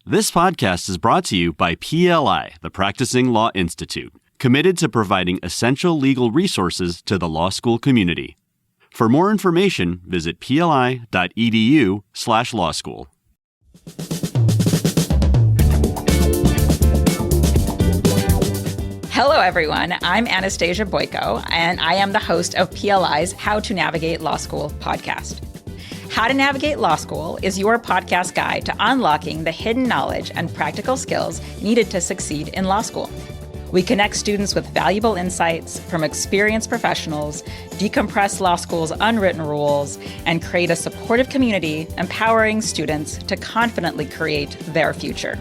This podcast is brought to you by PLI, the Practicing Law Institute, committed to providing essential legal resources to the law school community. For more information, visit pli.edu/law school. Hello, everyone. I'm Anastasia Boyko, and I am the host of PLI's How to Navigate Law School podcast. How to Navigate Law School is your podcast guide to unlocking the hidden knowledge and practical skills needed to succeed in law school. We connect students with valuable insights from experienced professionals, decompress law school's unwritten rules, and create a supportive community empowering students to confidently create their future.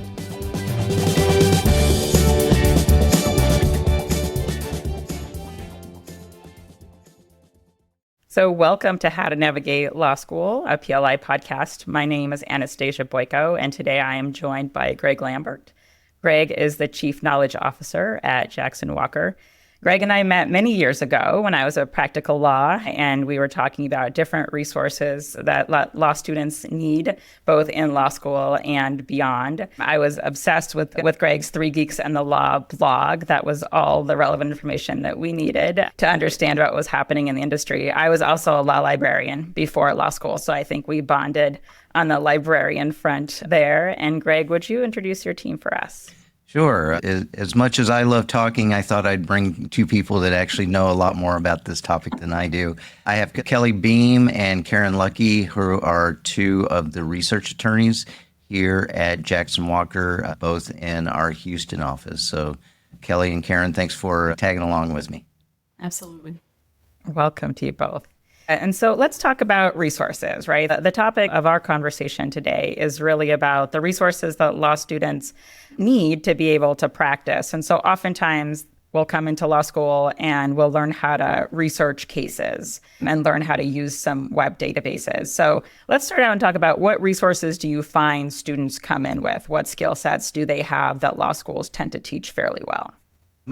So welcome to How to Navigate Law School, a PLI podcast. My name is Anastasia Boyko, and today I am joined by Greg Lambert. Greg is the Chief Knowledge Officer at Jackson Walker. Greg and I met many years ago when I was a practical law, and we were talking about different resources that law students need, both in law school and beyond. I was obsessed with Greg's 3 Geeks and the Law blog. That was all the relevant information that we needed to understand what was happening in the industry. I was also a law librarian before law school, so I think we bonded on the librarian front there. And Greg, would you introduce your team for us? Sure. As much as I love talking, I thought I'd bring 2 people that actually know a lot more about this topic than I do. I have Kelly Beam and Caren Luckie, who are 2 of the research attorneys here at Jackson Walker, both in our Houston office. So Kelly and Caren, thanks for tagging along with me. Absolutely. Welcome to you both. And so let's talk about resources, right? The topic of our conversation today is really about the resources that law students need to be able to practice. And so oftentimes we'll come into law school and we'll learn how to research cases and learn how to use some web databases. So let's start out and talk about what resources do you find students come in with? What skill sets do they have that law schools tend to teach fairly well?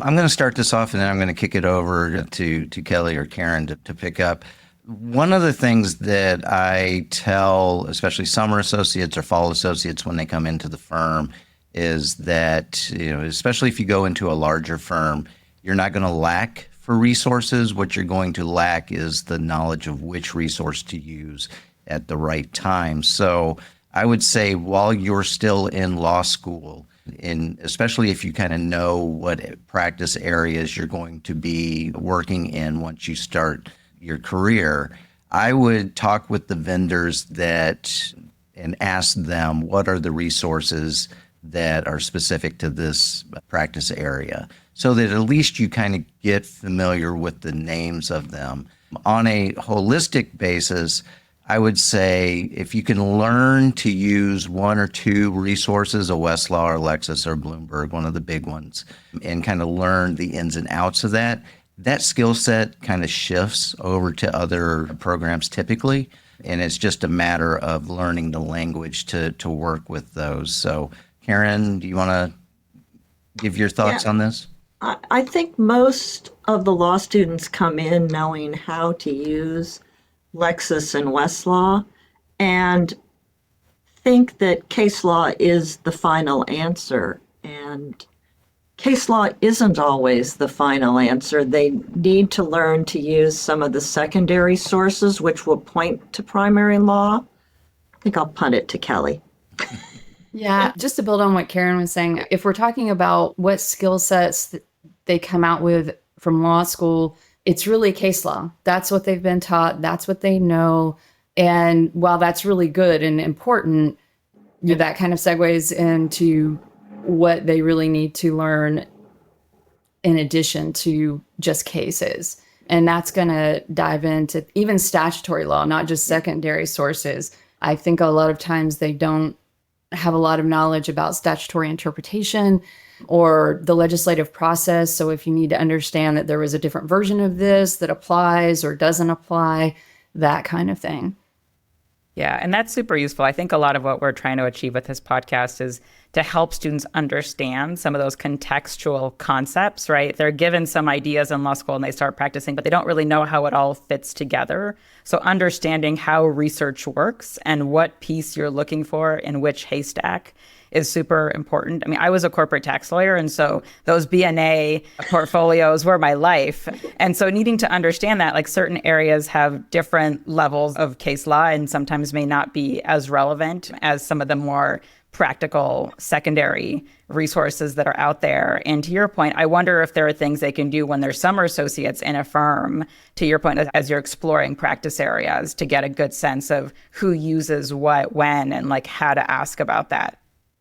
I'm going to start this off and then I'm going to kick it over to Kelly or Caren to pick up. One of the things that I tell, especially summer associates or fall associates when they come into the firm, is that, especially if you go into a larger firm, you're not going to lack for resources. What you're going to lack is the knowledge of which resource to use at the right time. So I would say while you're still in law school, and especially if you kind of know what practice areas you're going to be working in once you start your career, I would talk with the vendors and ask them what are the resources that are specific to this practice area, so that at least you kind of get familiar with the names of them. On a holistic basis, I would say if you can learn to use 1 or 2 resources, a Westlaw or Lexis or Bloomberg, one of the big ones, and kind of learn the ins and outs of that skill set kind of shifts over to other programs typically, and it's just a matter of learning the language to work with those. So, Caren, do you want to give your thoughts on this? I think most of the law students come in knowing how to use Lexis and Westlaw and think that case law is the final answer. And case law isn't always the final answer. They need to learn to use some of the secondary sources, which will point to primary law. I think I'll punt it to Kelly. Yeah, just to build on what Caren was saying, if we're talking about what skill sets they come out with from law school, it's really case law. That's what they've been taught. That's what they know. And while that's really good and important, that kind of segues into what they really need to learn in addition to just cases. And that's going to dive into even statutory law, not just secondary sources. I think a lot of times they don't have a lot of knowledge about statutory interpretation or the legislative process. So if you need to understand that there was a different version of this that applies or doesn't apply, that kind of thing. Yeah, and that's super useful. I think a lot of what we're trying to achieve with this podcast is to help students understand some of those contextual concepts, right? They're given some ideas in law school and they start practicing, but they don't really know how it all fits together. So understanding how research works and what piece you're looking for in which haystack is super important. I mean, I was a corporate tax lawyer, and so those B&A portfolios were my life. And so needing to understand that, like, certain areas have different levels of case law and sometimes may not be as relevant as some of the more practical secondary resources that are out there. And to your point, I wonder if there are things they can do when they're summer associates in a firm, to your point, as you're exploring practice areas, to get a good sense of who uses what, when, and like how to ask about that.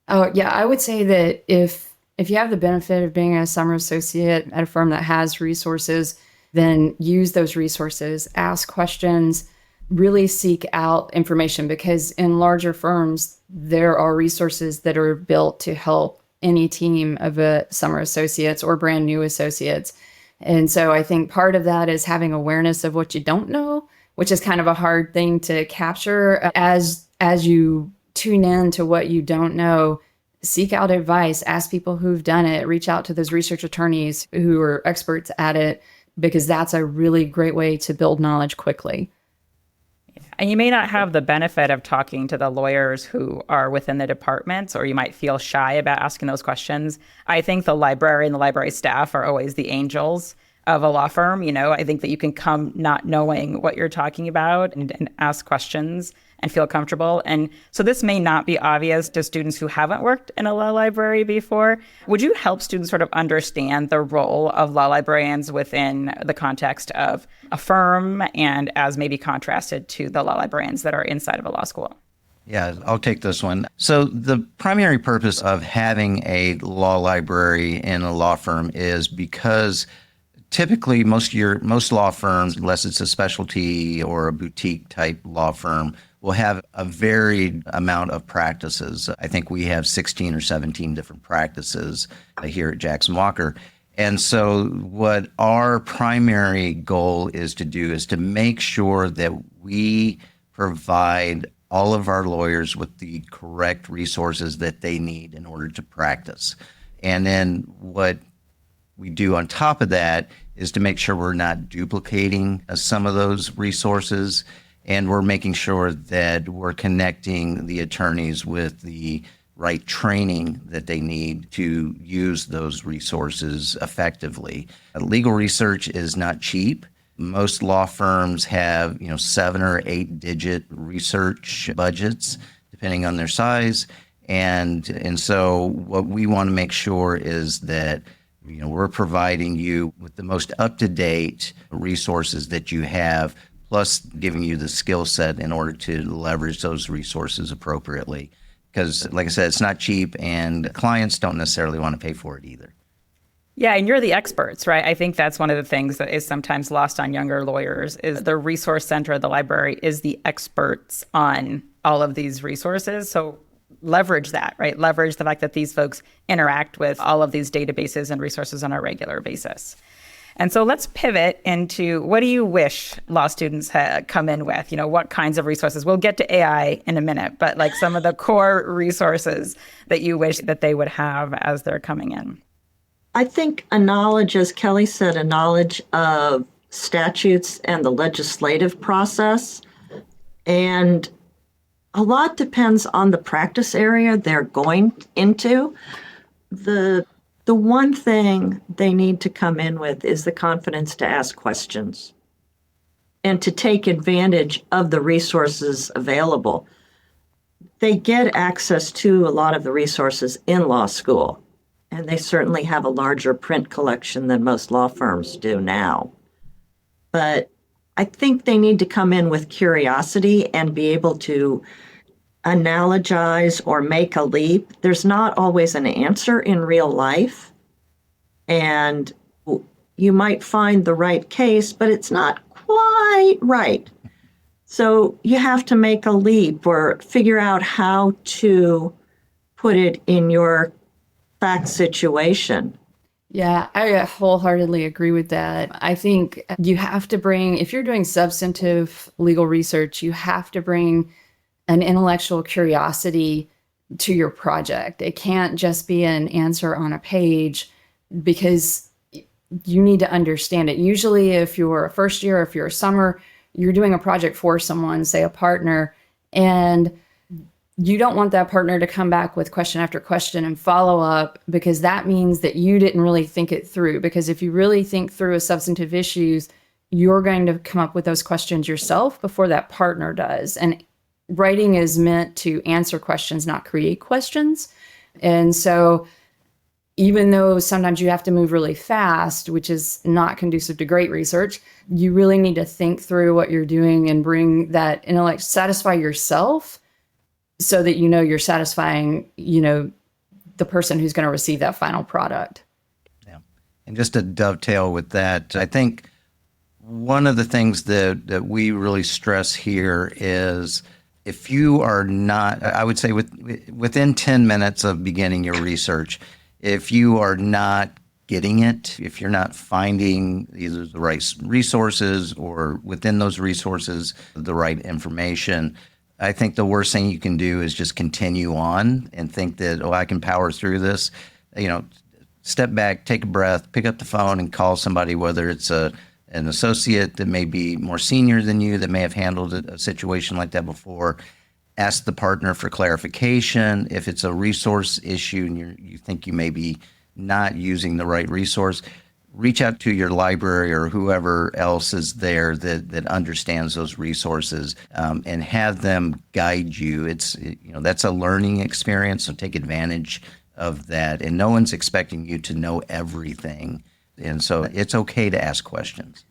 Oh, yeah. I would say that if you have the benefit of being a summer associate at a firm that has resources, then use those resources, ask questions, really seek out information, because in larger firms, there are resources that are built to help any team of summer associates or brand new associates. And so I think part of that is having awareness of what you don't know, which is kind of a hard thing to capture. As you tune in to what you don't know, seek out advice, ask people who've done it, reach out to those research attorneys who are experts at it, because that's a really great way to build knowledge quickly. And you may not have the benefit of talking to the lawyers who are within the departments, or you might feel shy about asking those questions. I think the library and the library staff are always the angels of a law firm. You know, I think that you can come not knowing what you're talking about and ask questions and feel comfortable. And so this may not be obvious to students who haven't worked in a law library before. Would you help students sort of understand the role of law librarians within the context of a firm and as maybe contrasted to the law librarians that are inside of a law school? Yeah, I'll take this one. So the primary purpose of having a law library in a law firm is because typically most law firms, unless it's a specialty or a boutique type law firm, will have a varied amount of practices. I think we have 16 or 17 different practices here at Jackson Walker. And so what our primary goal is to do is to make sure that we provide all of our lawyers with the correct resources that they need in order to practice. And then what we do on top of that is to make sure we're not duplicating some of those resources, and we're making sure that we're connecting the attorneys with the right training that they need to use those resources effectively. Legal research is not cheap. Most law firms have, 7 or 8 digit research budgets, depending on their size. And so what we want to make sure is that we're providing you with the most up-to-date resources that you have, plus giving you the skill set in order to leverage those resources appropriately. Because, like I said, it's not cheap, and clients don't necessarily want to pay for it either. Yeah, and you're the experts, right? I think that's one of the things that is sometimes lost on younger lawyers is the resource center of the library is the experts on all of these resources. So leverage that, right? Leverage the fact that these folks interact with all of these databases and resources on a regular basis. And so let's pivot into, what do you wish law students come in with? What kinds of resources? We'll get to AI in a minute, but like some of the core resources that you wish that they would have as they're coming in. I think a knowledge, as Kelly said, a knowledge of statutes and the legislative process. And a lot depends on the practice area they're going into. The one thing they need to come in with is the confidence to ask questions and to take advantage of the resources available. They get access to a lot of the resources in law school, and they certainly have a larger print collection than most law firms do now. But I think they need to come in with curiosity and be able to analogize or make a leap. There's not always an answer in real life, and you might find the right case, but it's not quite right. So you have to make a leap or figure out how to put it in your fact situation. Yeah, I wholeheartedly agree with that. I think you have to bring, if you're doing substantive legal research, you have to bring an intellectual curiosity to your project. It can't just be an answer on a page, because you need to understand it. Usually, if you're a first year, if you're a summer, you're doing a project for someone, say a partner, and you don't want that partner to come back with question after question and follow up, because that means that you didn't really think it through. Because if you really think through a substantive issues, you're going to come up with those questions yourself before that partner does. And writing is meant to answer questions, not create questions. And so even though sometimes you have to move really fast, which is not conducive to great research, you really need to think through what you're doing and bring that intellect, satisfy yourself, so that you're satisfying, the person who's going to receive that final product. Yeah. And just to dovetail with that, I think one of the things that we really stress here is, if you are not, I would say within 10 minutes of beginning your research, if you are not getting it, if you're not finding either the right resources or within those resources the right information, I think the worst thing you can do is just continue on and think that, I can power through this. Step back, take a breath, pick up the phone and call somebody, whether it's an associate that may be more senior than you, that may have handled a situation like that before. Ask the partner for clarification. If it's a resource issue and you think you may be not using the right resource, reach out to your library or whoever else is there that understands those resources, and have them guide you. That's a learning experience, so take advantage of that. And no one's expecting you to know everything. And so it's okay to ask questions.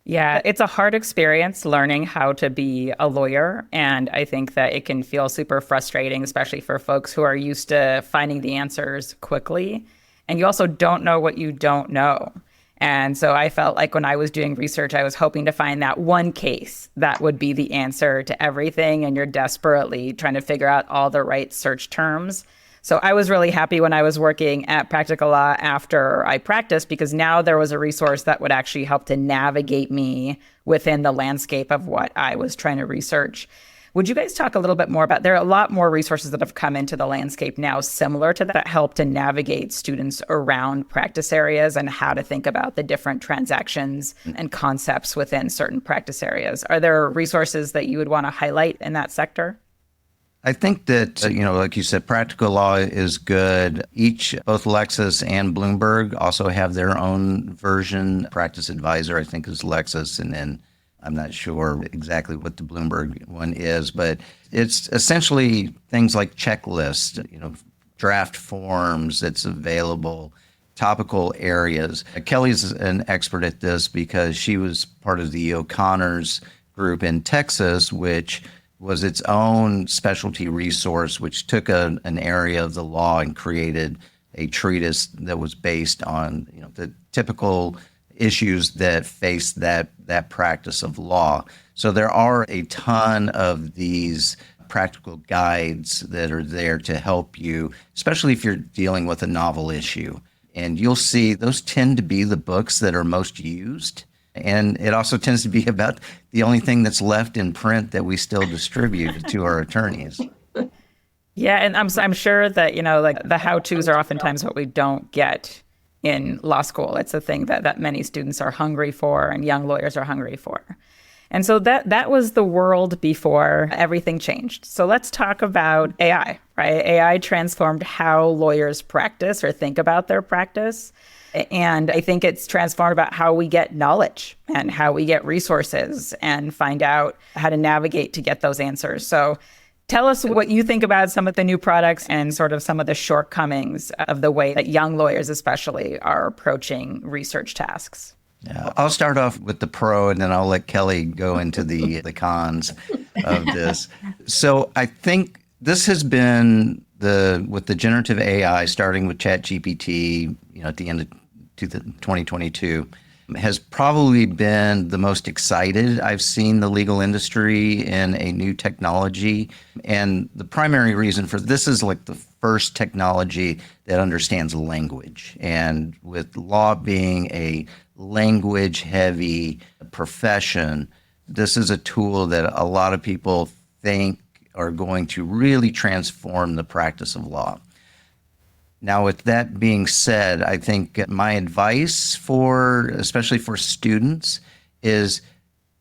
Yeah, it's a hard experience learning how to be a lawyer. And I think that it can feel super frustrating, especially for folks who are used to finding the answers quickly. And you also don't know what you don't know. And so I felt like when I was doing research, I was hoping to find that one case that would be the answer to everything. And you're desperately trying to figure out all the right search terms. So I was really happy when I was working at Practical Law after I practiced, because now there was a resource that would actually help to navigate me within the landscape of what I was trying to research. Would you guys talk a little bit more about, there are a lot more resources that have come into the landscape now similar to that help to navigate students around practice areas and how to think about the different transactions and concepts within certain practice areas. Are there resources that you would want to highlight in that sector? I think that, like you said, Practical Law is good. Both Lexis and Bloomberg also have their own version. Practice Advisor, I think, is Lexis, and then I'm not sure exactly what the Bloomberg one is, but it's essentially things like checklists, draft forms that's available, topical areas. Kelly's an expert at this because she was part of the O'Connor's group in Texas, which was its own specialty resource, which took an area of the law and created a treatise that was based on the typical issues that face that practice of law. So there are a ton of these practical guides that are there to help you, especially if you're dealing with a novel issue. And you'll see those tend to be the books that are most used. And it also tends to be about the only thing that's left in print that we still distribute to our attorneys. Yeah, and I'm sure that, the how-tos are oftentimes what we don't get in law school. It's a thing that many students are hungry for and young lawyers are hungry for. And so that was the world before everything changed. So let's talk about AI, right? AI transformed how lawyers practice or think about their practice. And I think it's transformed about how we get knowledge and how we get resources and find out how to navigate to get those answers. So tell us what you think about some of the new products and sort of some of the shortcomings of the way that young lawyers especially are approaching research tasks. Yeah, I'll start off with the pro, and then I'll let Kelly go into the cons of this. So I think this has been with the generative AI, starting with ChatGPT, at the end of 2022, has probably been the most excited I've seen the legal industry in a new technology. And the primary reason for this is like the first technology that understands language. And with law being a language-heavy profession, this is a tool that a lot of people think are going to really transform the practice of law. Now, with that being said, I think my advice especially for students, is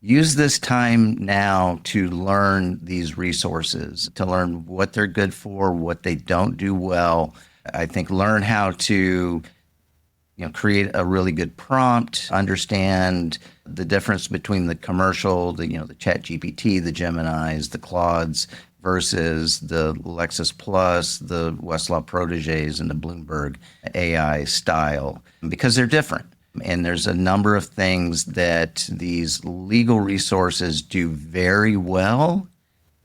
use this time now to learn these resources, to learn what they're good for, what they don't do well. I think learn how to create a really good prompt, understand the difference between the commercial, the Chat GPT, the Geminis, the Claudes, versus the Lexis Plus, the Westlaw Proteges, and the Bloomberg AI style, because they're different. And there's a number of things that these legal resources do very well,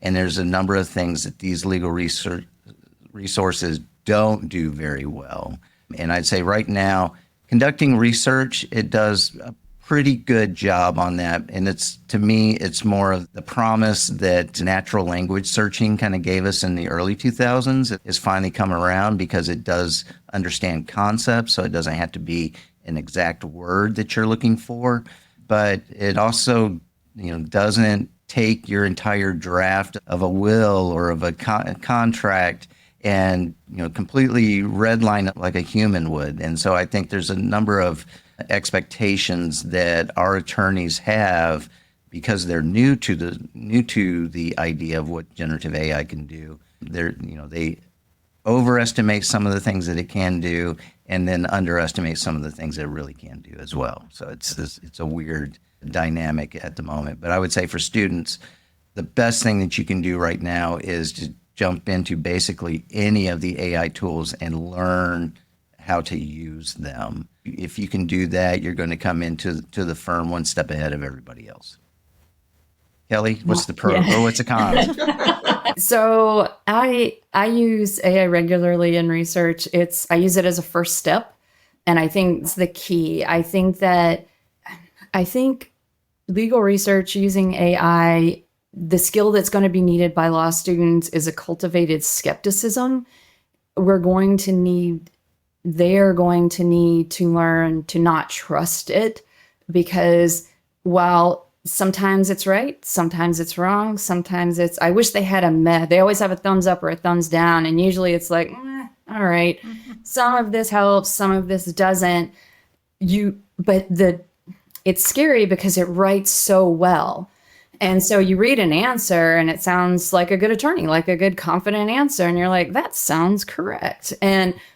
and there's a number of things that these legal resources don't do very well. And I'd say right now, conducting research, it does a pretty good job on that. And to me, it's more of the promise that natural language searching kind of gave us in the early 2000s is finally come around, because it does understand concepts, so it doesn't have to be an exact word that you're looking for. But it also, doesn't take your entire draft of a will or of a contract and completely redline it like a human would. And so I think there's a number of expectations that our attorneys have, because they're new to the idea of what generative AI can do. They overestimate some of the things that it can do, and then underestimate some of the things that it really can do as well. So it's a weird dynamic at the moment. But I would say for students, the best thing that you can do right now is to jump into basically any of the AI tools and learn how to use them. If you can do that, you're going to come into the firm one step ahead of everybody else. Kelly, what's the pro or what's the con? So I use AI regularly in research. I use it as a first step, and I think it's the key. I think legal research using AI, the skill that's going to be needed by law students is a cultivated skepticism. They're going to need to learn to not trust it, because while sometimes it's right, sometimes it's wrong, sometimes I wish they had they always have a thumbs up or a thumbs down. And usually it's like, all right, some of this helps, some of this doesn't. It's scary because it writes so well. And so you read an answer and it sounds like a good attorney, like a good confident answer. And you're like, that sounds correct.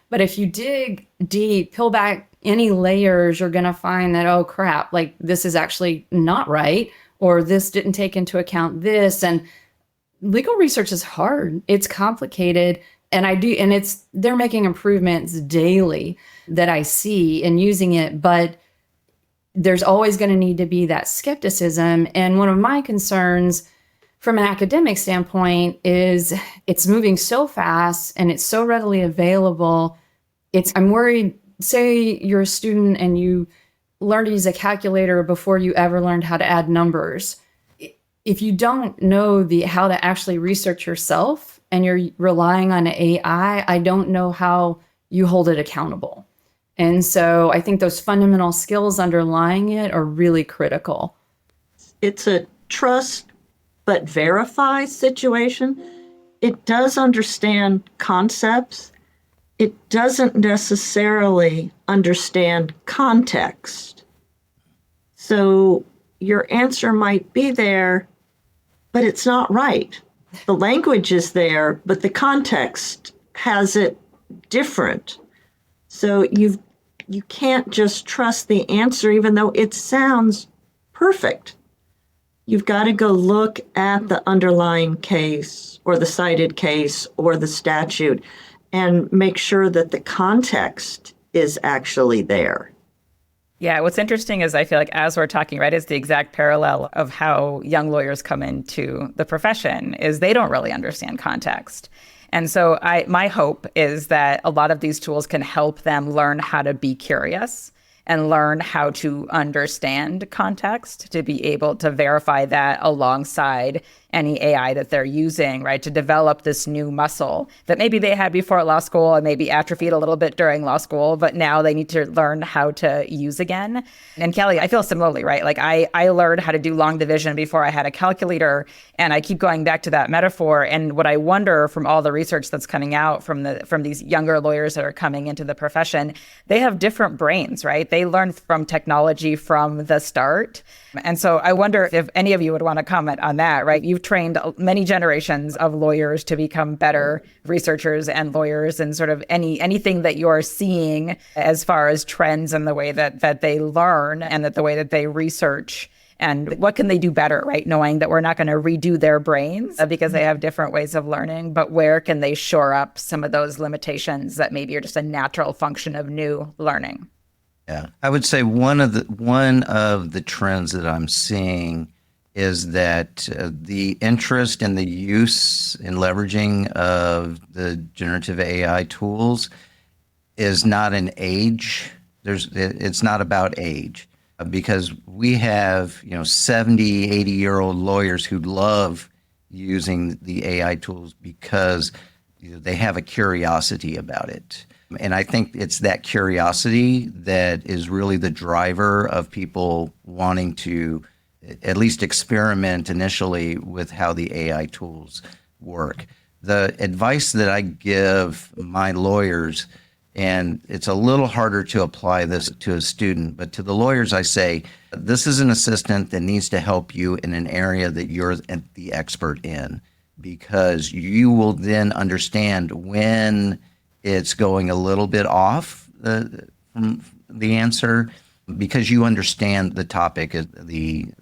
But if you dig deep, peel back any layers, you're going to find that, oh crap, like this is actually not right, or this didn't take into account this. And legal research is hard. It's complicated. And they're making improvements daily that I see in using it, but there's always going to need to be that skepticism. And one of my concerns from an academic standpoint is it's moving so fast and it's so readily available. I'm worried, say you're a student and you learn to use a calculator before you ever learned how to add numbers. If you don't know how to actually research yourself and you're relying on AI, I don't know how you hold it accountable. And so I think those fundamental skills underlying it are really critical. It's a trust but verify situation. It does understand concepts. It doesn't necessarily understand context. So your answer might be there, but it's not right. The language is there, but the context has it different. So you can't just trust the answer, even though it sounds perfect. You've got to go look at the underlying case or the cited case or the statute and make sure that the context is actually there. Yeah, what's interesting is I feel like as we're talking, right, is the exact parallel of how young lawyers come into the profession is they don't really understand context. And so my hope is that a lot of these tools can help them learn how to be curious and learn how to understand context to be able to verify that alongside any AI that they're using, right? To develop this new muscle that maybe they had before law school and maybe atrophied a little bit during law school, but now they need to learn how to use again. And Kelly, I feel similarly, right? Like I learned how to do long division before I had a calculator, and I keep going back to that metaphor. And what I wonder from all the research that's coming out from these younger lawyers that are coming into the profession, they have different brains, right? They learn from technology from the start. And so I wonder if any of you would want to comment on that, right? You've trained many generations of lawyers to become better researchers and lawyers, and sort of anything that you're seeing as far as trends in the way that they learn and that the way that they research. And what can they do better, right? Knowing that we're not going to redo their brains because they have different ways of learning, but where can they shore up some of those limitations that maybe are just a natural function of new learning? Yeah, I would say one of the trends that I'm seeing is that the interest and the use and leveraging of the generative AI tools is not an age. It's not about age, because we have 70, 80-year-old lawyers who love using the AI tools because they have a curiosity about it. And I think it's that curiosity that is really the driver of people wanting to at least experiment initially with how the AI tools work. The advice that I give my lawyers, and it's a little harder to apply this to a student, but to the lawyers I say, this is an assistant that needs to help you in an area that you're the expert in, because you will then understand when it's going a little bit off from the answer, because you understand the topic, the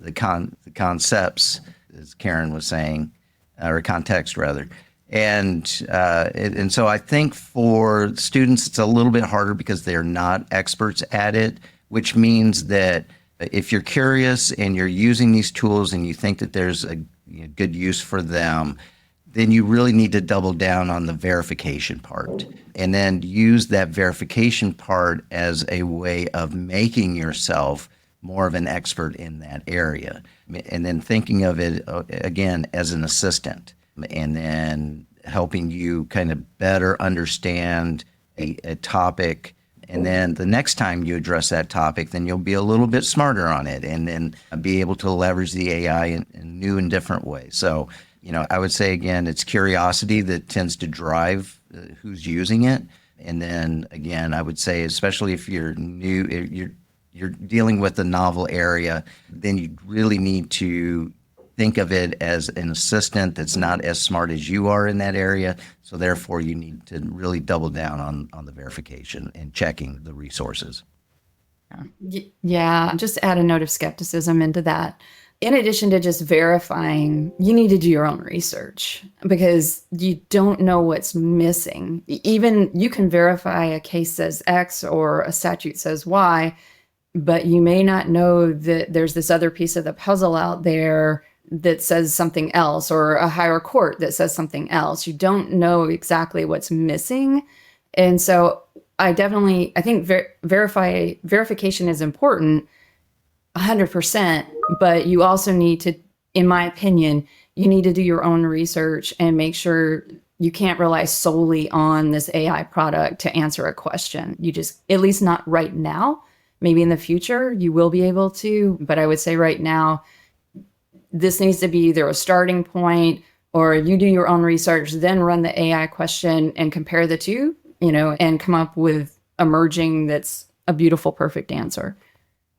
concepts, as Caren was saying, or context rather. And so I think for students, it's a little bit harder because they're not experts at it, which means that if you're curious and you're using these tools and you think that there's a good use for them, then you really need to double down on the verification part, and then use that verification part as a way of making yourself more of an expert in that area. And then thinking of it, again, as an assistant, and then helping you kind of better understand a topic. And then the next time you address that topic, then you'll be a little bit smarter on it, and then be able to leverage the AI in new and different ways. So, I would say, again, it's curiosity that tends to drive who's using it. And then, again, I would say, especially if you're new, you're dealing with a novel area, then you really need to think of it as an assistant that's not as smart as you are in that area. So therefore, you need to really double down on the verification and checking the resources. Yeah, just add a note of skepticism into that. In addition to just verifying, you need to do your own research, because you don't know what's missing. Even you can verify a case says X or a statute says Y, but you may not know that there's this other piece of the puzzle out there that says something else, or a higher court that says something else. You don't know exactly what's missing. And so I think verification is important, 100%, but you also need to, in my opinion, you need to do your own research and make sure you can't rely solely on this AI product to answer a question. You just, at least not right now. Maybe in the future you will be able to, but I would say right now, this needs to be either a starting point, or you do your own research, then run the AI question and compare the two, and come up with a merging that's a beautiful, perfect answer,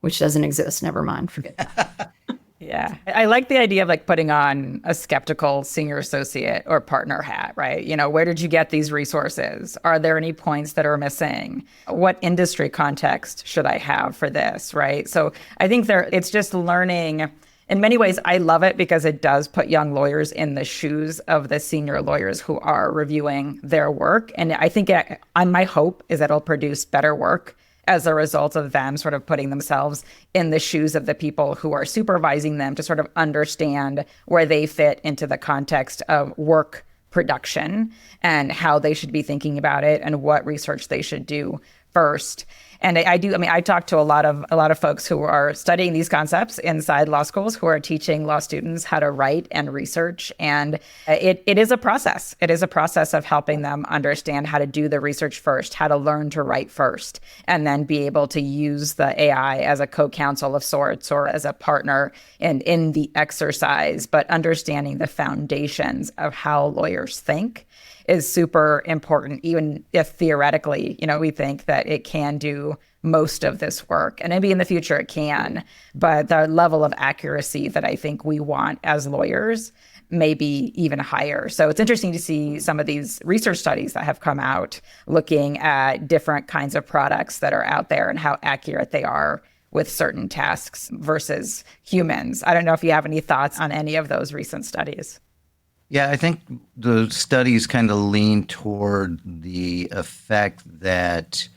which doesn't exist. Never mind. Forget that. Yeah. I like the idea of putting on a skeptical senior associate or partner hat, right? Where did you get these resources? Are there any points that are missing? What industry context should I have for this, right? So I think it's just learning. In many ways, I love it because it does put young lawyers in the shoes of the senior lawyers who are reviewing their work. And I think my hope is that it'll produce better work as a result of them sort of putting themselves in the shoes of the people who are supervising them to sort of understand where they fit into the context of work production and how they should be thinking about it and what research they should do first. And I talk to a lot of folks who are studying these concepts inside law schools, who are teaching law students how to write and research. And it is a process. It is a process of helping them understand how to do the research first, how to learn to write first, and then be able to use the AI as a co-counsel of sorts or as a partner in the exercise, but understanding the foundations of how lawyers think is super important, even if theoretically, we think that it can do most of this work. And maybe in the future it can, but the level of accuracy that I think we want as lawyers may be even higher. So it's interesting to see some of these research studies that have come out looking at different kinds of products that are out there and how accurate they are with certain tasks versus humans. I don't know if you have any thoughts on any of those recent studies. Yeah, I think the studies kind of lean toward the effect that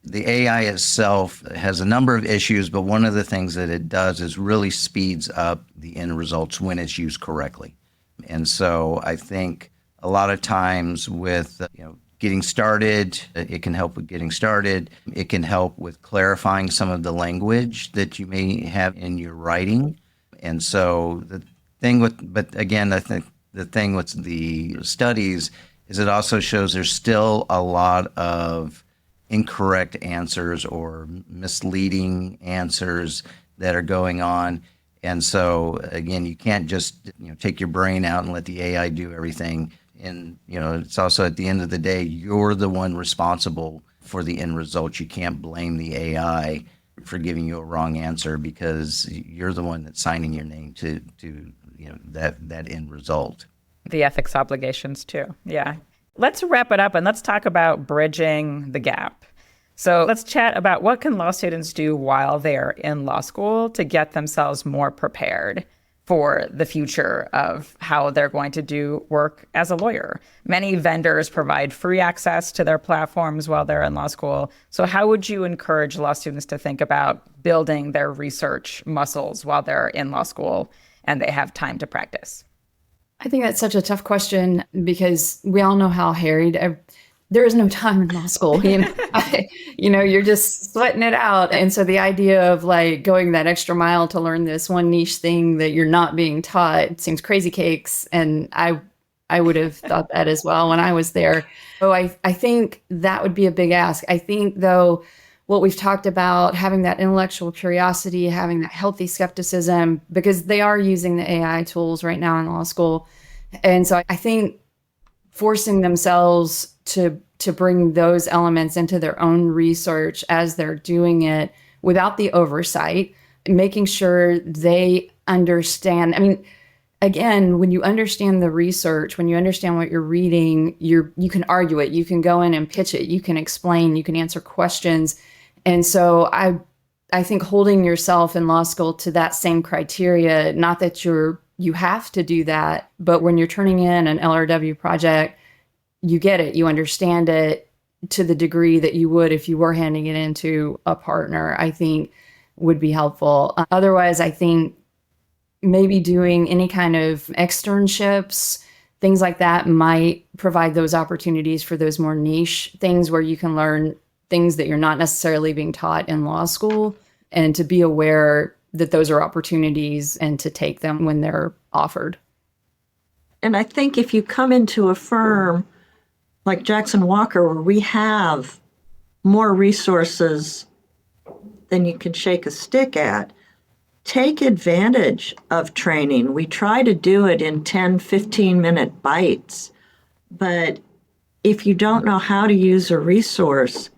the AI itself has a number of issues, but one of the things that it does is really speeds up the end results when it's used correctly. And so I think a lot of times with getting started, it can help with getting started. It can help with clarifying some of the language that you may have in your writing. And so the thing with the studies is it also shows there's still a lot of incorrect answers or misleading answers that are going on. And so, again, you can't just take your brain out and let the AI do everything. And, it's also at the end of the day, you're the one responsible for the end result. You can't blame the AI for giving you a wrong answer because you're the one that's signing your name to that end result. The ethics obligations too. Yeah. Let's wrap it up and let's talk about bridging the gap. So let's chat about what can law students do while they're in law school to get themselves more prepared for the future of how they're going to do work as a lawyer. Many vendors provide free access to their platforms while they're in law school. So how would you encourage law students to think about building their research muscles while they're in law school and they have time to practice? I think that's such a tough question because we all know how harried. There is no time in law school. You're just sweating it out. And so the idea of going that extra mile to learn this one niche thing that you're not being taught seems crazy cakes. And I would have thought that as well when I was there. So I think that would be a big ask. I think, though, what we've talked about, having that intellectual curiosity, having that healthy skepticism, because they are using the AI tools right now in law school. And so I think forcing themselves to bring those elements into their own research as they're doing it without the oversight, making sure they understand. I mean, again, when you understand the research, when you understand what you're reading, you can argue it, you can go in and pitch it, you can explain, you can answer questions. And so I think holding yourself in law school to that same criteria, not that you have to do that, but when you're turning in an LRW project, you get it, you understand it to the degree that you would if you were handing it into a partner, I think would be helpful. Otherwise, I think maybe doing any kind of externships, things like that might provide those opportunities for those more niche things where you can learn things that you're not necessarily being taught in law school, and to be aware that those are opportunities and to take them when they're offered. And I think if you come into a firm like Jackson Walker, where we have more resources than you can shake a stick at, take advantage of training. We try to do it in 10, 15-minute bites. But if you don't know how to use a resource,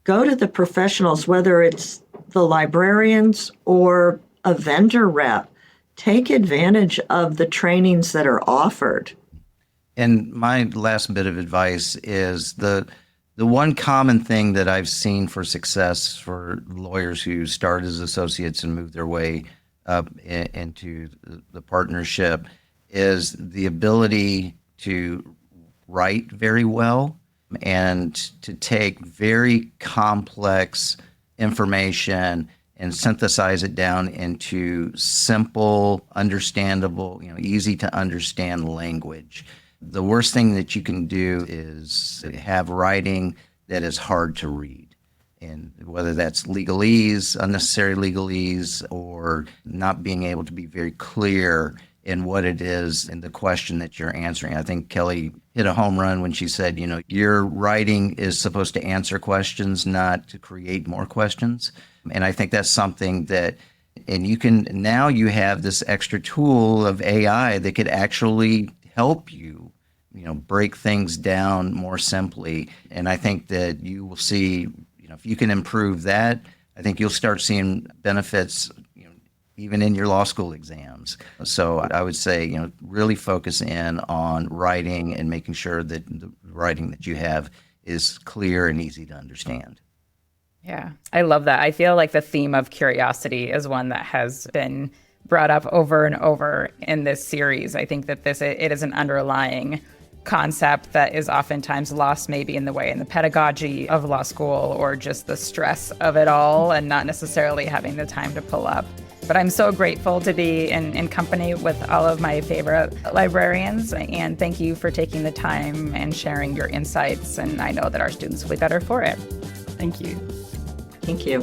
go to the professionals, whether it's the librarians or a vendor rep. Take advantage of the trainings that are offered. And my last bit of advice is the one common thing that I've seen for success for lawyers who start as associates and move their way up into the partnership is the ability to write very well and to take very complex information and synthesize it down into simple, understandable, easy to understand language. The worst thing that you can do is have writing that is hard to read. And whether that's legalese, unnecessary legalese, or not being able to be very clear in what it is in the question that you're answering. I think Kelly hit a home run when she said, your writing is supposed to answer questions, not to create more questions. And I think that's something that, and now you have this extra tool of AI that could actually help you, break things down more simply. And I think that you will see, if you can improve that, I think you'll start seeing benefits, even in your law school exams. So I would say, really focus in on writing and making sure that the writing that you have is clear and easy to understand. Yeah, I love that. I feel like the theme of curiosity is one that has been brought up over and over in this series. I think that it is an underlying concept that is oftentimes lost maybe in the pedagogy of law school, or just the stress of it all and not necessarily having the time to pull up. But I'm so grateful to be in company with all of my favorite librarians, and thank you for taking the time and sharing your insights, and I know that our students will be better for it. Thank you. Thank you.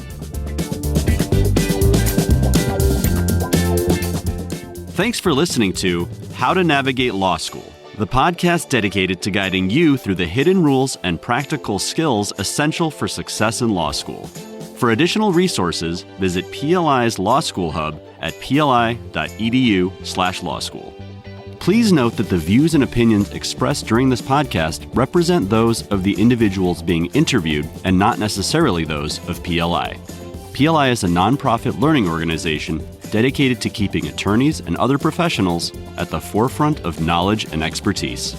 Thanks for listening to How to Navigate Law School, the podcast dedicated to guiding you through the hidden rules and practical skills essential for success in law school. For additional resources, visit PLI's Law School Hub at pli.edu/law school. Please note that the views and opinions expressed during this podcast represent those of the individuals being interviewed and not necessarily those of PLI. PLI is a nonprofit learning organization dedicated to keeping attorneys and other professionals at the forefront of knowledge and expertise.